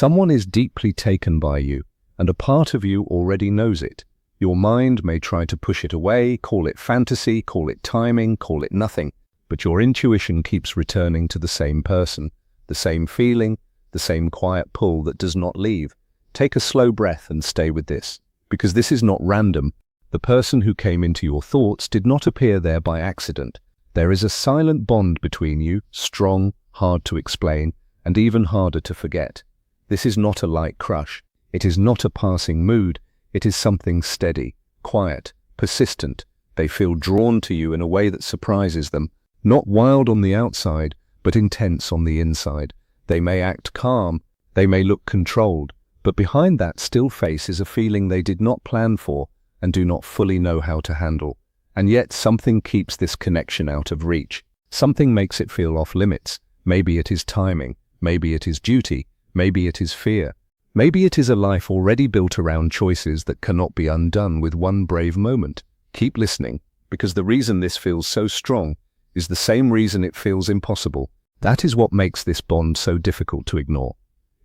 Someone is deeply taken by you, and a part of you already knows it. Your mind may try to push it away, call it fantasy, call it timing, call it nothing, but your intuition keeps returning to the same person, the same feeling, the same quiet pull that does not leave. Take a slow breath and stay with this, because this is not random. The person who came into your thoughts did not appear there by accident. There is a silent bond between you, strong, hard to explain, and even harder to forget. This is not a light crush. It is not a passing mood. It is something steady, quiet, persistent. They feel drawn to you in a way that surprises them, not wild on the outside, but intense on the inside. They may act calm, they may look controlled, but behind that still face is a feeling they did not plan for and do not fully know how to handle. And yet something keeps this connection out of reach. Something makes it feel off limits. Maybe it is timing, maybe it is duty, maybe it is fear. Maybe it is a life already built around choices that cannot be undone with one brave moment. Keep listening, because the reason this feels so strong is the same reason it feels impossible. That is what makes this bond so difficult to ignore.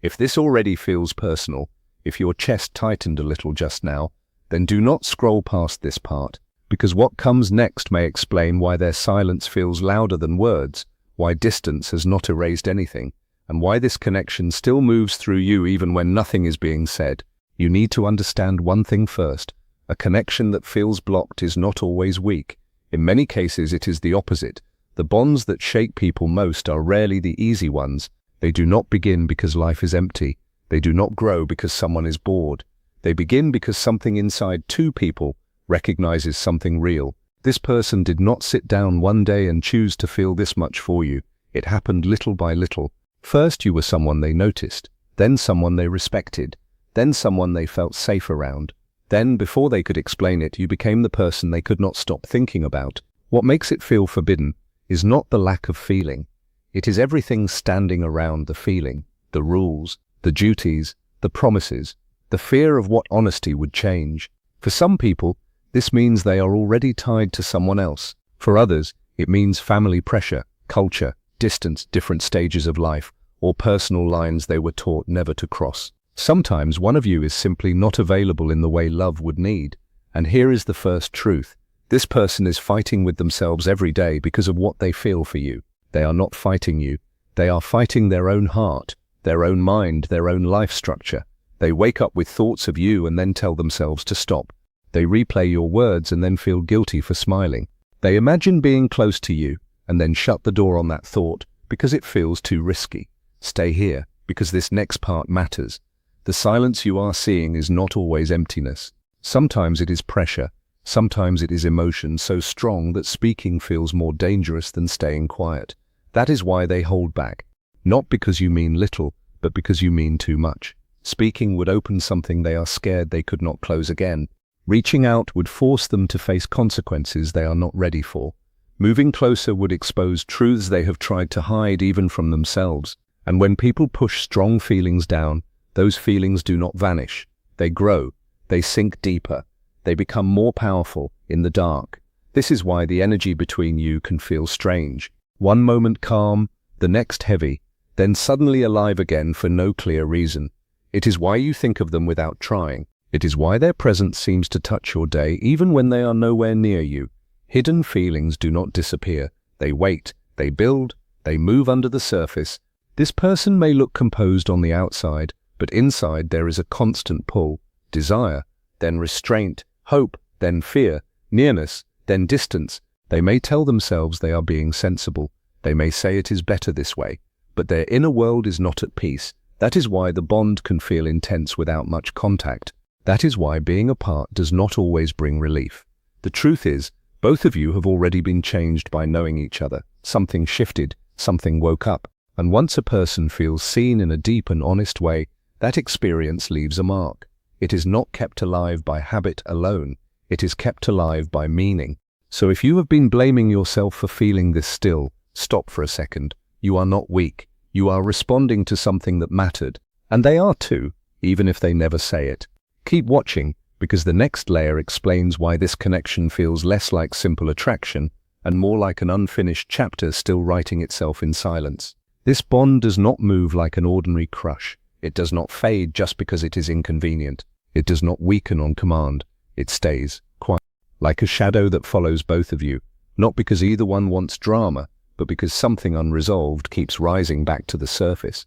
If this already feels personal, if your chest tightened a little just now, then do not scroll past this part, because what comes next may explain why their silence feels louder than words, why distance has not erased anything, and why this connection still moves through you even when nothing is being said. You need to understand one thing first. A connection that feels blocked is not always weak. In many cases it is the opposite. The bonds that shake people most are rarely the easy ones. They do not begin because life is empty. They do not grow because someone is bored. They begin because something inside two people recognizes something real. This person did not sit down one day and choose to feel this much for you. It happened little by little. First you were someone they noticed, then someone they respected, then someone they felt safe around. Then, before they could explain it, you became the person they could not stop thinking about. What makes it feel forbidden is not the lack of feeling. It is everything standing around the feeling, the rules, the duties, the promises, the fear of what honesty would change. For some people, this means they are already tied to someone else. For others, it means family pressure, culture, distance, different stages of life, or personal lines they were taught never to cross. Sometimes one of you is simply not available in the way love would need. And here is the first truth. This person is fighting with themselves every day because of what they feel for you. They are not fighting you. They are fighting their own heart, their own mind, their own life structure. They wake up with thoughts of you and then tell themselves to stop. They replay your words and then feel guilty for smiling. They imagine being close to you and then shut the door on that thought because it feels too risky. Stay here, because this next part matters. The silence you are seeing is not always emptiness. Sometimes it is pressure. Sometimes it is emotion so strong that speaking feels more dangerous than staying quiet. That is why they hold back. Not because you mean little, but because you mean too much. Speaking would open something they are scared they could not close again. Reaching out would force them to face consequences they are not ready for. Moving closer would expose truths they have tried to hide even from themselves. And when people push strong feelings down, those feelings do not vanish. They grow. They sink deeper. They become more powerful in the dark. This is why the energy between you can feel strange. One moment calm, the next heavy, then suddenly alive again for no clear reason. It is why you think of them without trying. It is why their presence seems to touch your day even when they are nowhere near you. Hidden feelings do not disappear. They wait, they build, they move under the surface. This person may look composed on the outside, but inside there is a constant pull, desire, then restraint, hope, then fear, nearness, then distance. They may tell themselves they are being sensible. They may say it is better this way, but their inner world is not at peace. That is why the bond can feel intense without much contact. That is why being apart does not always bring relief. The truth is, both of you have already been changed by knowing each other. Something shifted, something woke up. And once a person feels seen in a deep and honest way, that experience leaves a mark. It is not kept alive by habit alone. It is kept alive by meaning. So if you have been blaming yourself for feeling this still, stop for a second. You are not weak. You are responding to something that mattered. And they are too, even if they never say it. Keep watching, because the next layer explains why this connection feels less like simple attraction and more like an unfinished chapter still writing itself in silence. This bond does not move like an ordinary crush. It does not fade just because it is inconvenient. It does not weaken on command. It stays quiet, like a shadow that follows both of you, not because either one wants drama, but because something unresolved keeps rising back to the surface.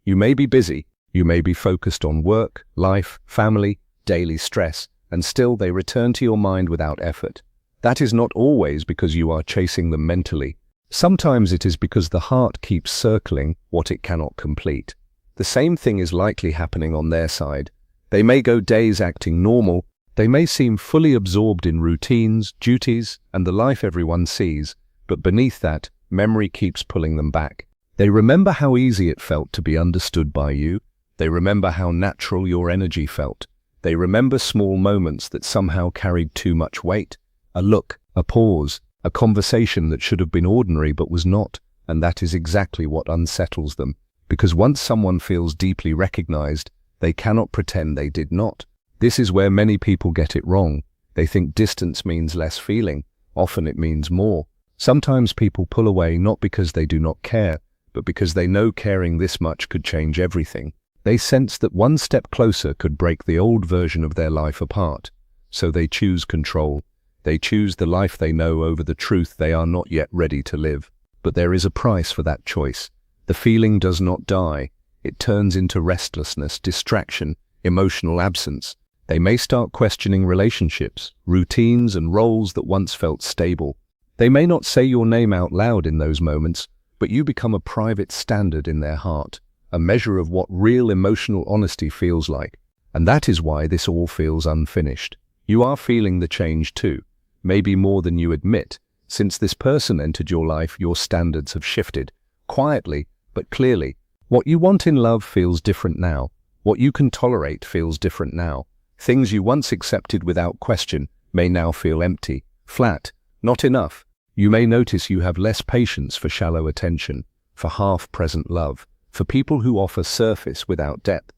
You may be busy, you may be focused on work, life, family, daily stress, and still they return to your mind without effort. That is not always because you are chasing them mentally. Sometimes it is because the heart keeps circling what it cannot complete. The same thing is likely happening on their side. They may go days acting normal, they may seem fully absorbed in routines, duties, and the life everyone sees, but beneath that, memory keeps pulling them back. They remember how easy it felt to be understood by you. They remember how natural your energy felt. They remember small moments that somehow carried too much weight. A look, a pause, a conversation that should have been ordinary but was not, and that is exactly what unsettles them. Because once someone feels deeply recognized, they cannot pretend they did not. This is where many people get it wrong. They think distance means less feeling. Often it means more. Sometimes people pull away not because they do not care, but because they know caring this much could change everything. They sense that one step closer could break the old version of their life apart. So they choose control. They choose the life they know over the truth they are not yet ready to live. But there is a price for that choice. The feeling does not die. It turns into restlessness, distraction, emotional absence. They may start questioning relationships, routines, and roles that once felt stable. They may not say your name out loud in those moments, but you become a private standard in their heart, a measure of what real emotional honesty feels like. And that is why this all feels unfinished. You are feeling the change too, maybe more than you admit. Since this person entered your life, your standards have shifted, quietly, but clearly. What you want in love feels different now. What you can tolerate feels different now. Things you once accepted without question may now feel empty, flat, not enough. You may notice you have less patience for shallow attention, for half-present love, for people who offer surface without depth.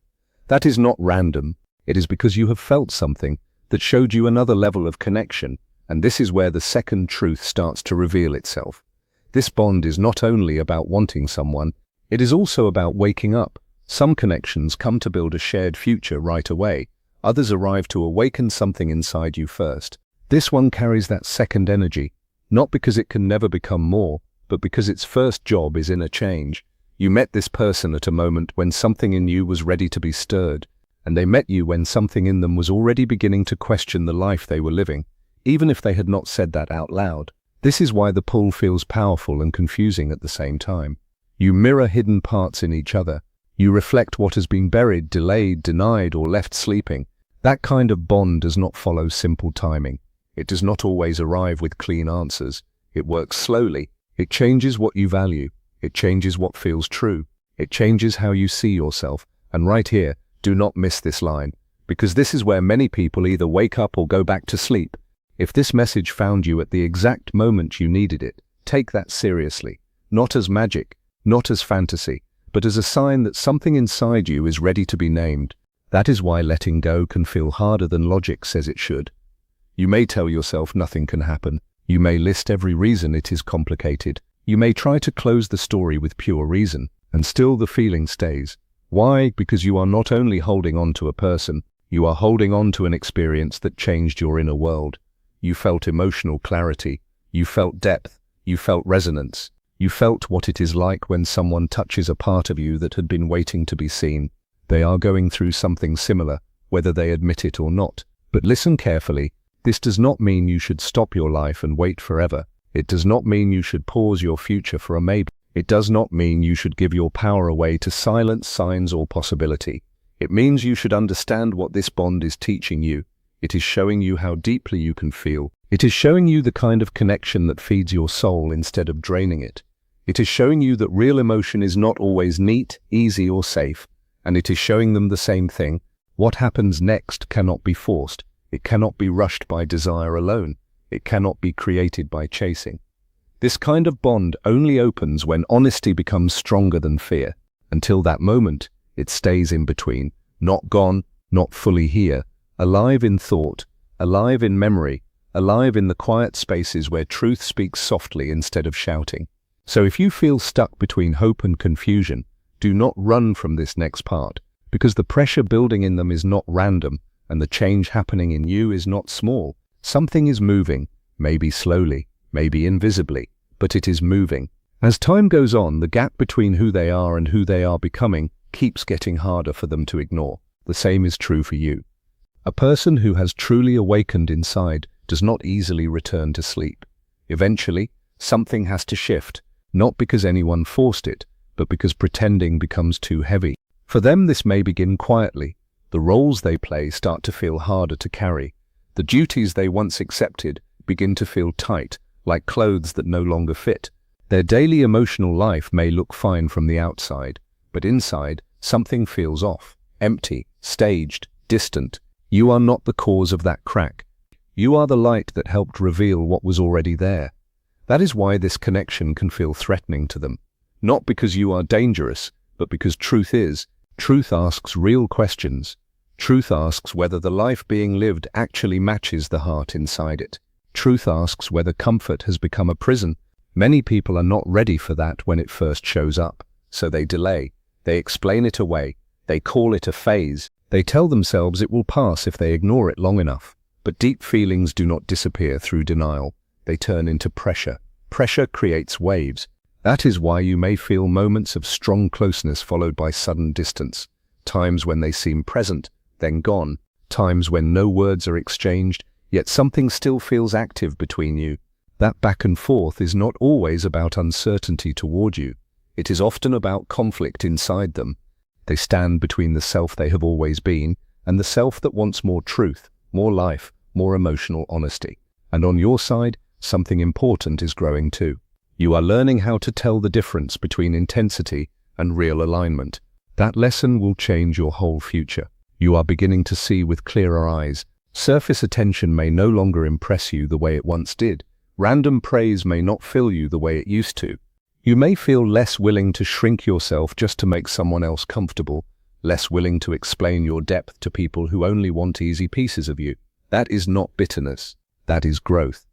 That is not random. It is because you have felt something that showed you another level of connection, and this is where the second truth starts to reveal itself. This bond is not only about wanting someone, it is also about waking up. Some connections come to build a shared future right away. Others arrive to awaken something inside you first. This one carries that second energy, not because it can never become more, but because its first job is inner change. You met this person at a moment when something in you was ready to be stirred, and they met you when something in them was already beginning to question the life they were living, even if they had not said that out loud. This is why the pull feels powerful and confusing at the same time. You mirror hidden parts in each other. You reflect what has been buried, delayed, denied, or left sleeping. That kind of bond does not follow simple timing. It does not always arrive with clean answers. It works slowly. It changes what you value. It changes what feels true. It changes how you see yourself. And right here, do not miss this line, because this is where many people either wake up or go back to sleep. If this message found you at the exact moment you needed it, take that seriously. Not as magic, not as fantasy, but as a sign that something inside you is ready to be named. That is why letting go can feel harder than logic says it should. You may tell yourself nothing can happen. You may list every reason it is complicated. You may try to close the story with pure reason, and still the feeling stays. Why? Because you are not only holding on to a person, you are holding on to an experience that changed your inner world. You felt emotional clarity. You felt depth. You felt resonance. You felt what it is like when someone touches a part of you that had been waiting to be seen. They are going through something similar, whether they admit it or not. But listen carefully. This does not mean you should stop your life and wait forever. It does not mean you should pause your future for a maybe. It does not mean you should give your power away to silence signs or possibility. It means you should understand what this bond is teaching you. It is showing you how deeply you can feel. It is showing you the kind of connection that feeds your soul instead of draining it. It is showing you that real emotion is not always neat, easy, or safe. And it is showing them the same thing. What happens next cannot be forced. It cannot be rushed by desire alone. It cannot be created by chasing. This kind of bond only opens when honesty becomes stronger than fear. Until that moment, it stays in between, not gone, not fully here, alive in thought, alive in memory, alive in the quiet spaces where truth speaks softly instead of shouting. So if you feel stuck between hope and confusion, do not run from this next part. because the pressure building in them is not random, and the change happening in you is not small. Something is moving, maybe slowly, maybe invisibly, but it is moving. As time goes on, the gap between who they are and who they are becoming keeps getting harder for them to ignore. The same is true for you. A person who has truly awakened inside does not easily return to sleep. Eventually, something has to shift, not because anyone forced it, but because pretending becomes too heavy. For them, this may begin quietly. The roles they play start to feel harder to carry. The duties they once accepted begin to feel tight, like clothes that no longer fit. Their daily emotional life may look fine from the outside, but inside, something feels off, empty, staged, distant. You are not the cause of that crack. You are the light that helped reveal what was already there. That is why this connection can feel threatening to them. Not because you are dangerous, but because truth asks real questions. Truth asks whether the life being lived actually matches the heart inside it. Truth asks whether comfort has become a prison. Many people are not ready for that when it first shows up, so they delay. They explain it away. They call it a phase. They tell themselves it will pass if they ignore it long enough. But deep feelings do not disappear through denial. They turn into pressure. Pressure creates waves. That is why you may feel moments of strong closeness followed by sudden distance. Times when they seem present, then gone. Times when no words are exchanged, yet something still feels active between you. That back and forth is not always about uncertainty toward you. It is often about conflict inside them. They stand between the self they have always been and the self that wants more truth, more life, more emotional honesty. And on your side, something important is growing too. You are learning how to tell the difference between intensity and real alignment. That lesson will change your whole future. You are beginning to see with clearer eyes. Surface attention may no longer impress you the way it once did. Random praise may not fill you the way it used to. You may feel less willing to shrink yourself just to make someone else comfortable, less willing to explain your depth to people who only want easy pieces of you. That is not bitterness. That is growth.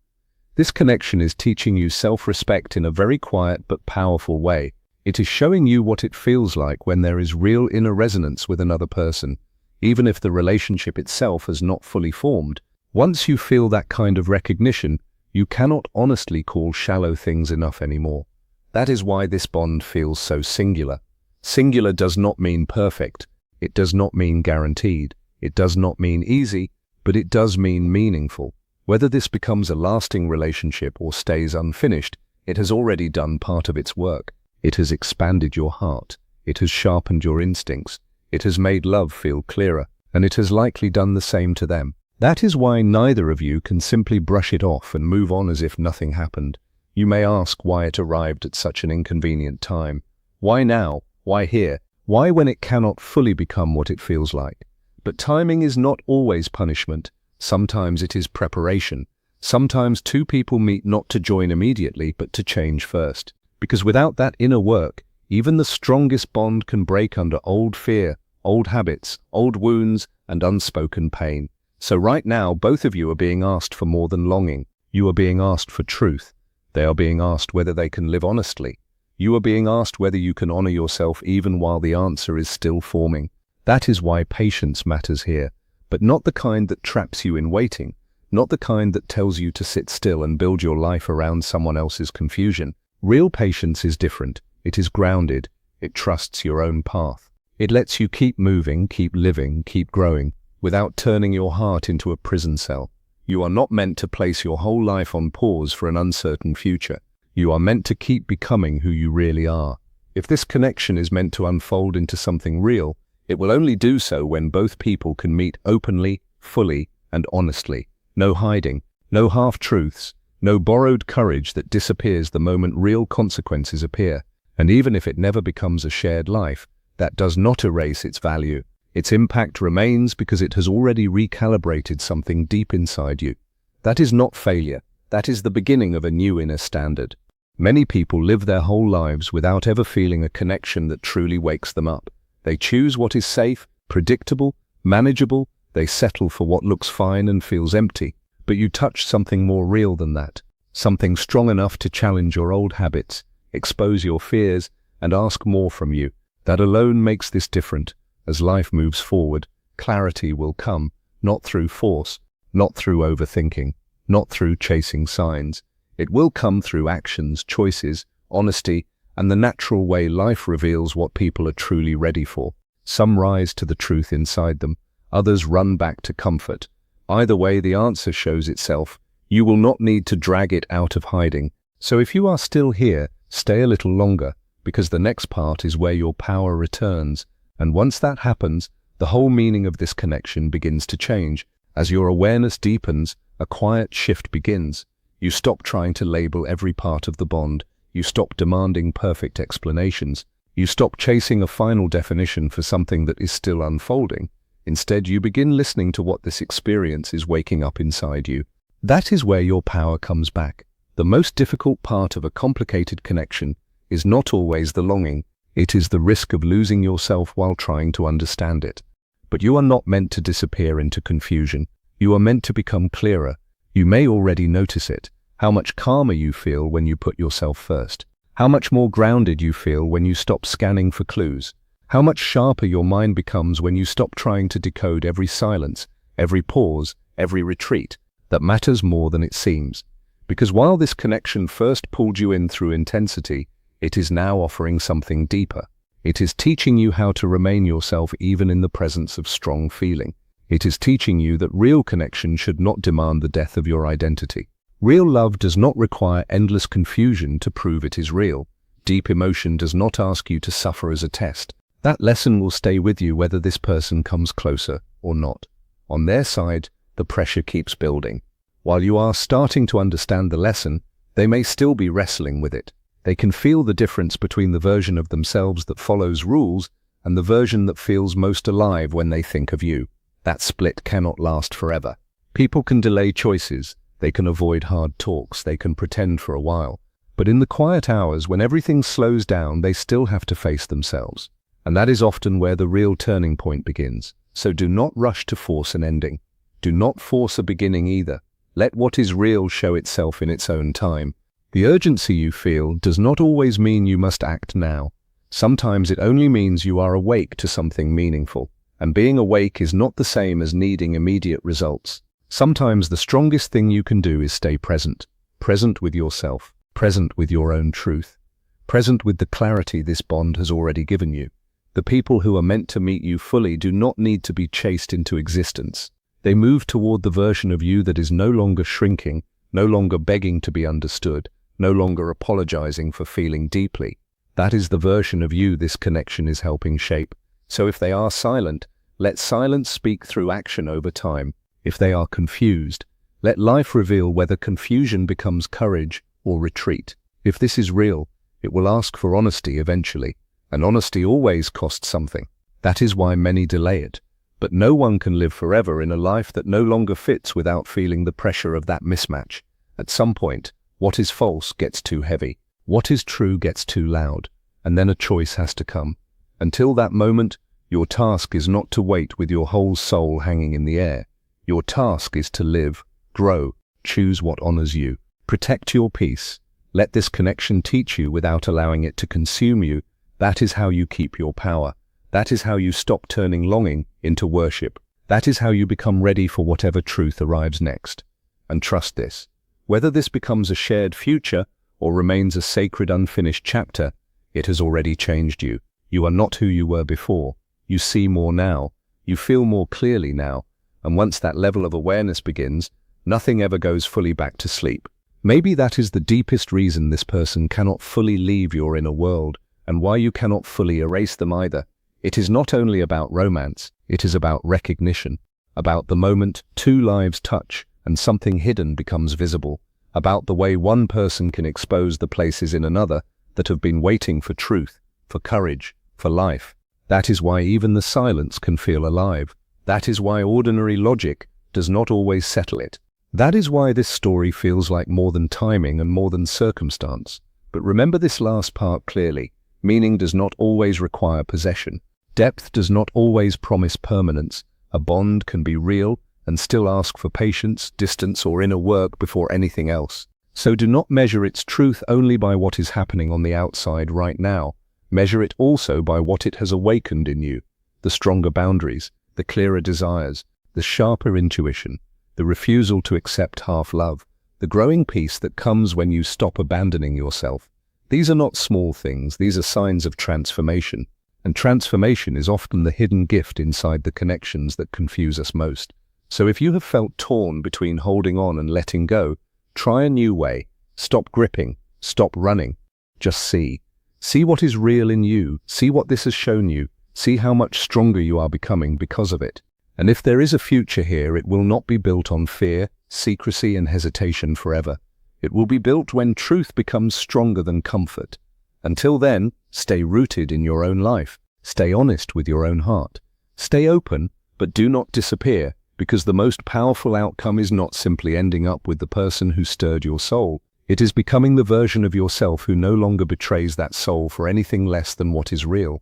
This connection is teaching you self-respect in a very quiet but powerful way. It is showing you what it feels like when there is real inner resonance with another person, even if the relationship itself has not fully formed. Once you feel that kind of recognition, you cannot honestly call shallow things enough anymore. That is why this bond feels so singular. Singular does not mean perfect. It does not mean guaranteed. It does not mean easy, but it does mean meaningful. Whether this becomes a lasting relationship or stays unfinished, it has already done part of its work. It has expanded your heart. It has sharpened your instincts. It has made love feel clearer, and it has likely done the same to them. That is why neither of you can simply brush it off and move on as if nothing happened. You may ask why it arrived at such an inconvenient time. Why now? Why here? Why when it cannot fully become what it feels like? But timing is not always punishment. Sometimes it is preparation. Sometimes two people meet not to join immediately, but to change first. Because without that inner work, even the strongest bond can break under old fear, old habits, old wounds, and unspoken pain. So right now, both of you are being asked for more than longing. You are being asked for truth. They are being asked whether they can live honestly. You are being asked whether you can honor yourself even while the answer is still forming. That is why patience matters here. But not the kind that traps you in waiting, not the kind that tells you to sit still and build your life around someone else's confusion. Real patience is different. It is grounded. It trusts your own path. It lets you keep moving, keep living, keep growing, without turning your heart into a prison cell. You are not meant to place your whole life on pause for an uncertain future. You are meant to keep becoming who you really are. If this connection is meant to unfold into something real, it will only do so when both people can meet openly, fully, and honestly. No hiding, no half-truths, no borrowed courage that disappears the moment real consequences appear. And even if it never becomes a shared life, that does not erase its value. Its impact remains because it has already recalibrated something deep inside you. That is not failure. That is the beginning of a new inner standard. Many people live their whole lives without ever feeling a connection that truly wakes them up. They choose what is safe, predictable, manageable. They settle for what looks fine and feels empty. But you touch something more real than that. Something strong enough to challenge your old habits, expose your fears, and ask more from you. That alone makes this different. As life moves forward, clarity will come, not through force, not through overthinking, not through chasing signs. It will come through actions, choices, honesty, and the natural way life reveals what people are truly ready for. Some rise to the truth inside them, others run back to comfort. Either way, the answer shows itself. You will not need to drag it out of hiding. So if you are still here, stay a little longer, because the next part is where your power returns. And once that happens, the whole meaning of this connection begins to change. As your awareness deepens, a quiet shift begins. You stop trying to label every part of the bond. You stop demanding perfect explanations. You stop chasing a final definition for something that is still unfolding. Instead, you begin listening to what this experience is waking up inside you. That is where your power comes back. The most difficult part of a complicated connection is not always the longing. It is the risk of losing yourself while trying to understand it. But you are not meant to disappear into confusion. You are meant to become clearer. You may already notice it. How much calmer you feel when you put yourself first. How much more grounded you feel when you stop scanning for clues. How much sharper your mind becomes when you stop trying to decode every silence, every pause, every retreat. That matters more than it seems. Because while this connection first pulled you in through intensity, it is now offering something deeper. It is teaching you how to remain yourself even in the presence of strong feeling. It is teaching you that real connection should not demand the death of your identity. Real love does not require endless confusion to prove it is real. Deep emotion does not ask you to suffer as a test. That lesson will stay with you whether this person comes closer or not. On their side, the pressure keeps building. While you are starting to understand the lesson, they may still be wrestling with it. They can feel the difference between the version of themselves that follows rules and the version that feels most alive when they think of you. That split cannot last forever. People can delay choices, they can avoid hard talks, they can pretend for a while. But in the quiet hours, when everything slows down, they still have to face themselves. And that is often where the real turning point begins. So do not rush to force an ending. Do not force a beginning either. Let what is real show itself in its own time. The urgency you feel does not always mean you must act now. Sometimes it only means you are awake to something meaningful. And being awake is not the same as needing immediate results. Sometimes the strongest thing you can do is stay present. Present with yourself. Present with your own truth. Present with the clarity this bond has already given you. The people who are meant to meet you fully do not need to be chased into existence. They move toward the version of you that is no longer shrinking, no longer begging to be understood, no longer apologizing for feeling deeply. That is the version of you this connection is helping shape. So if they are silent, let silence speak through action over time. If they are confused, let life reveal whether confusion becomes courage or retreat. If this is real, it will ask for honesty eventually, and honesty always costs something. That is why many delay it. But no one can live forever in a life that no longer fits without feeling the pressure of that mismatch. At some point, what is false gets too heavy. What is true gets too loud. And then a choice has to come. Until that moment, your task is not to wait with your whole soul hanging in the air. Your task is to live, grow, choose what honors you. Protect your peace. Let this connection teach you without allowing it to consume you. That is how you keep your power. That is how you stop turning longing into worship. That is how you become ready for whatever truth arrives next. And trust this. Whether this becomes a shared future or remains a sacred unfinished chapter, it has already changed you. You are not who you were before. You see more now. You feel more clearly now. And once that level of awareness begins, nothing ever goes fully back to sleep. Maybe that is the deepest reason this person cannot fully leave your inner world, and why you cannot fully erase them either. It is not only about romance, it is about recognition, about the moment two lives touch and something hidden becomes visible, about the way one person can expose the places in another that have been waiting for truth, for courage, for life. That is why even the silence can feel alive. That is why ordinary logic does not always settle it. That is why this story feels like more than timing and more than circumstance. But remember this last part clearly. Meaning does not always require possession. Depth does not always promise permanence. A bond can be real and still ask for patience, distance, or inner work before anything else. So do not measure its truth only by what is happening on the outside right now. Measure it also by what it has awakened in you. the stronger boundaries, the clearer desires, the sharper intuition, the refusal to accept half-love, the growing peace that comes when you stop abandoning yourself. These are not small things, these are signs of transformation. And transformation is often the hidden gift inside the connections that confuse us most. So if you have felt torn between holding on and letting go, try a new way. Stop gripping, stop running. Just see. See what is real in you, see what this has shown you, see how much stronger you are becoming because of it. And if there is a future here, it will not be built on fear, secrecy, and hesitation forever. It will be built when truth becomes stronger than comfort. Until then, stay rooted in your own life. Stay honest with your own heart. Stay open, but do not disappear, because the most powerful outcome is not simply ending up with the person who stirred your soul. It is becoming the version of yourself who no longer betrays that soul for anything less than what is real.